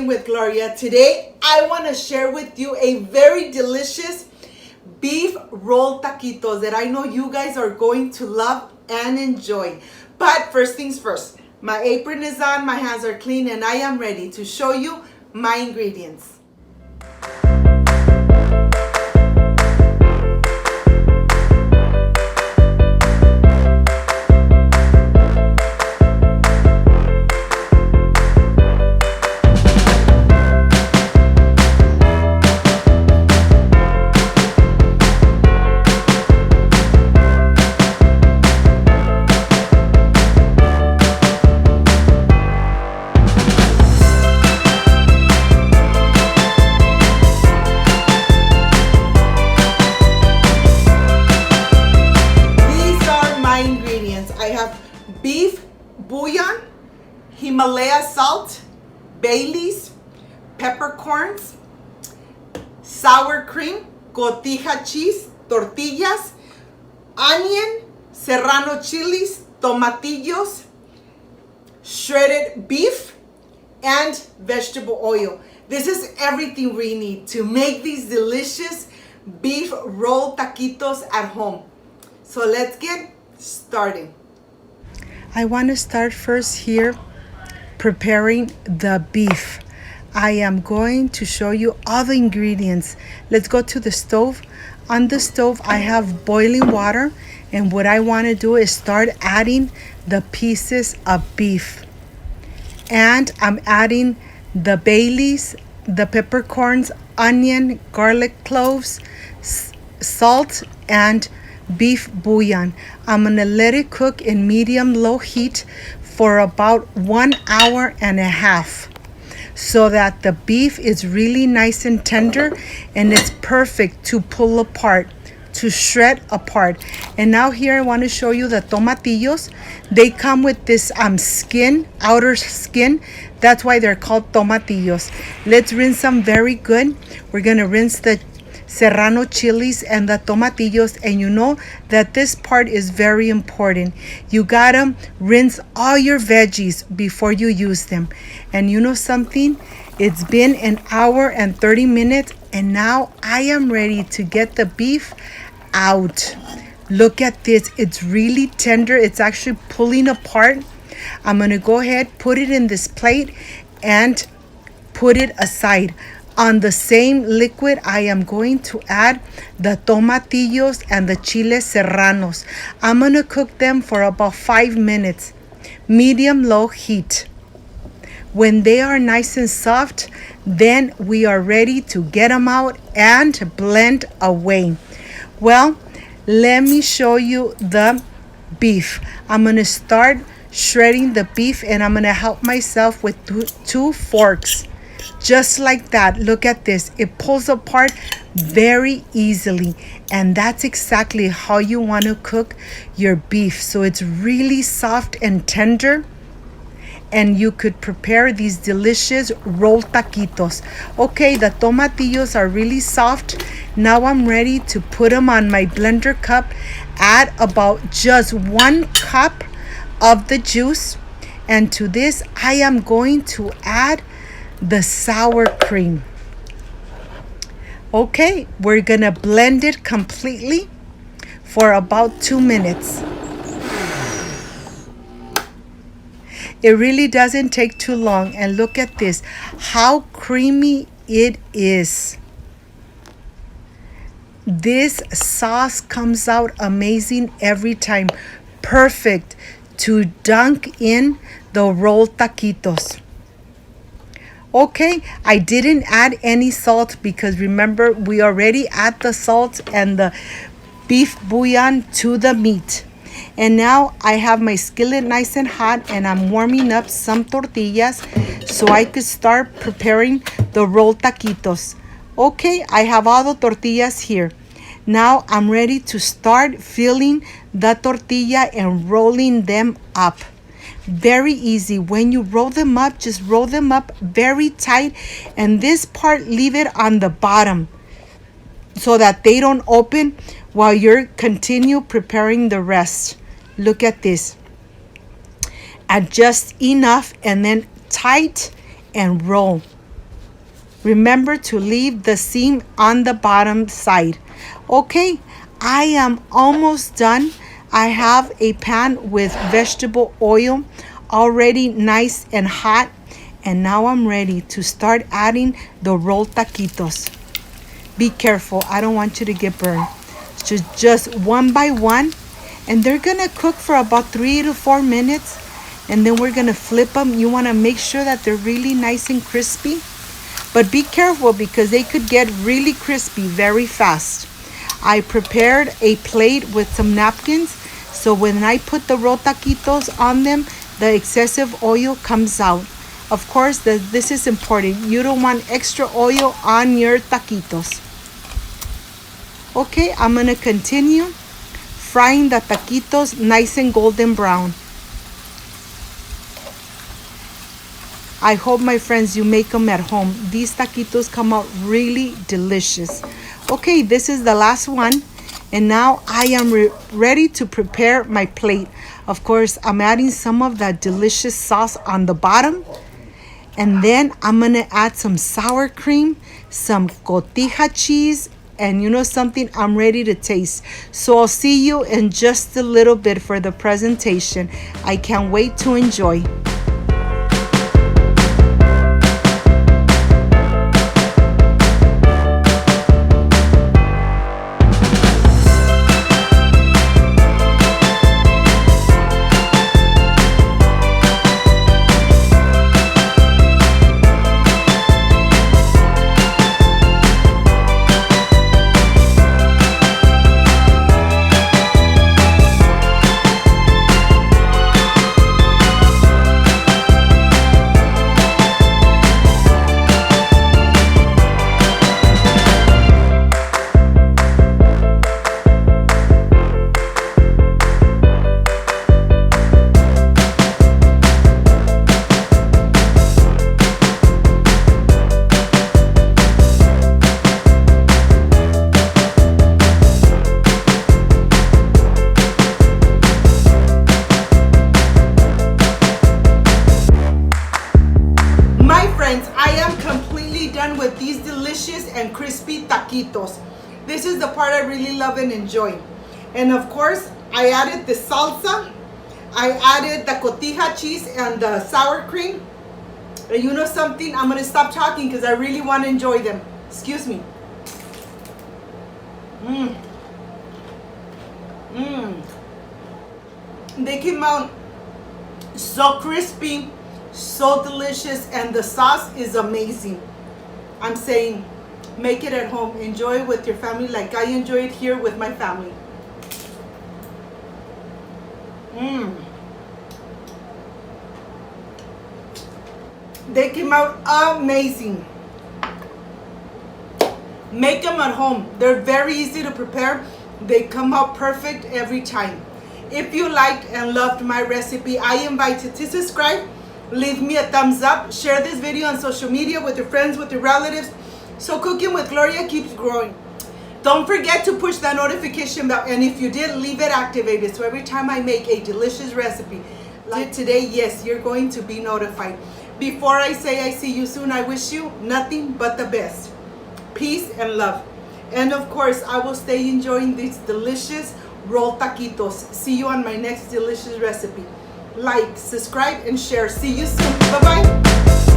Cooking with Gloria. Today, I want to share with you a very delicious beef roll taquitos that I know you guys are going to love and enjoy. But first things first, my apron is on, my hands are clean, and I am ready to show you my ingredients. I have beef bouillon, Himalaya salt, Baileys, peppercorns, sour cream, Cotija cheese, tortillas, onion, serrano chilies, tomatillos, shredded beef, and vegetable oil. This is everything we need to make these delicious beef roll taquitos at home. So let's get started. I want to start first here preparing the beef. I am going to show you all the ingredients. Let's go to the stove. On the stove, I have boiling water, and what I want to do is start adding the pieces of beef. And I'm adding the Baileys, the peppercorns, onion, garlic cloves, salt, and beef bouillon. I'm gonna let it cook in medium-low heat for about 1 hour and a half so that the beef is really nice and tender and it's perfect to pull apart, to shred apart. And now here I want to show you the tomatillos. They come with this skin, outer skin. That's why they're called tomatillos. Let's rinse them very good. We're gonna rinse the serrano chilies and the tomatillos, and you know that this part is very important. You gotta rinse all your veggies before you use them. And you know something? It's been 1 hour and 30 minutes, and now I am ready to get the beef out. Look at this. It's really tender. It's actually pulling apart. I'm gonna go ahead, put it in this plate, and put it aside. On the same liquid, I am going to add the tomatillos and the chiles serranos. I'm going to cook them for about 5 minutes, medium-low heat. When they are nice and soft, then we are ready to get them out and blend away. Well, let me show you the beef. I'm going to start shredding the beef, and I'm going to help myself with two forks. Just like that. Look at this. It pulls apart very easily, and that's exactly how you want to cook your beef, so it's really soft and tender, and you could prepare these delicious roll taquitos. Okay, the tomatillos are really soft. Now I'm ready to put them on my blender cup. Add about just 1 cup of the juice, and to this I am going to add the sour cream. Okay, we're gonna blend it completely for about 2 minutes. It really doesn't take too long, and look at this, how creamy it is. This sauce comes out amazing every time. Perfect to dunk in the roll taquitos. Okay, I didn't add any salt because remember, we already add the salt and the beef bouillon to the meat. And now I have my skillet nice and hot, and I'm warming up some tortillas so I could start preparing the roll taquitos. Okay, I have all the tortillas here. Now I'm ready to start filling the tortilla and rolling them up. Very easy. When you roll them up, just roll them up very tight, and this part leave it on the bottom so that they don't open while you're continue preparing the rest. Look at this. Adjust enough and then tight and roll. Remember to leave the seam on the bottom side. Okay, I am almost done. I have a pan with vegetable oil already nice and hot. And now I'm ready to start adding the rolled taquitos. Be careful, I don't want you to get burned. So just one by one. And they're gonna cook for about 3 to 4 minutes. And then we're gonna flip them. You wanna make sure that they're really nice and crispy. But be careful because they could get really crispy very fast. I prepared a plate with some napkins. So when I put the rolled taquitos on them, the excessive oil comes out. Of course, this is important. You don't want extra oil on your taquitos. Okay, I'm gonna continue frying the taquitos nice and golden brown. I hope, my friends, you make them at home. These taquitos come out really delicious. Okay, this is the last one. And now I am ready to prepare my plate. Of course, I'm adding some of that delicious sauce on the bottom. And then I'm gonna add some sour cream, some Cotija cheese, and you know something, I'm ready to taste. So I'll see you in just a little bit for the presentation. I can't wait to enjoy. With these delicious and crispy taquitos. This is the part I really love and enjoy. And of course, I added the salsa, I added the Cotija cheese and the sour cream. And you know something, I'm gonna stop talking because I really want to enjoy them. Excuse me. They came out so crispy, so delicious, and the sauce is amazing. I'm saying, make it at home. Enjoy it with your family like I enjoy it here with my family. They came out amazing. Make them at home. They're very easy to prepare. They come out perfect every time. If you liked and loved my recipe, I invite you to subscribe. Leave me a thumbs up. Share this video on social media with your friends, with your relatives, so Cooking with Gloria keeps growing. Don't forget to push that notification bell, and if you did, leave it activated so every time I make a delicious recipe like today, yes, you're going to be notified. Before I say I see you soon, I wish you nothing but the best. Peace and love. And of course, I will stay enjoying these delicious rolled taquitos. See you on my next delicious recipe. Like, subscribe, and share. See you soon. Bye-bye.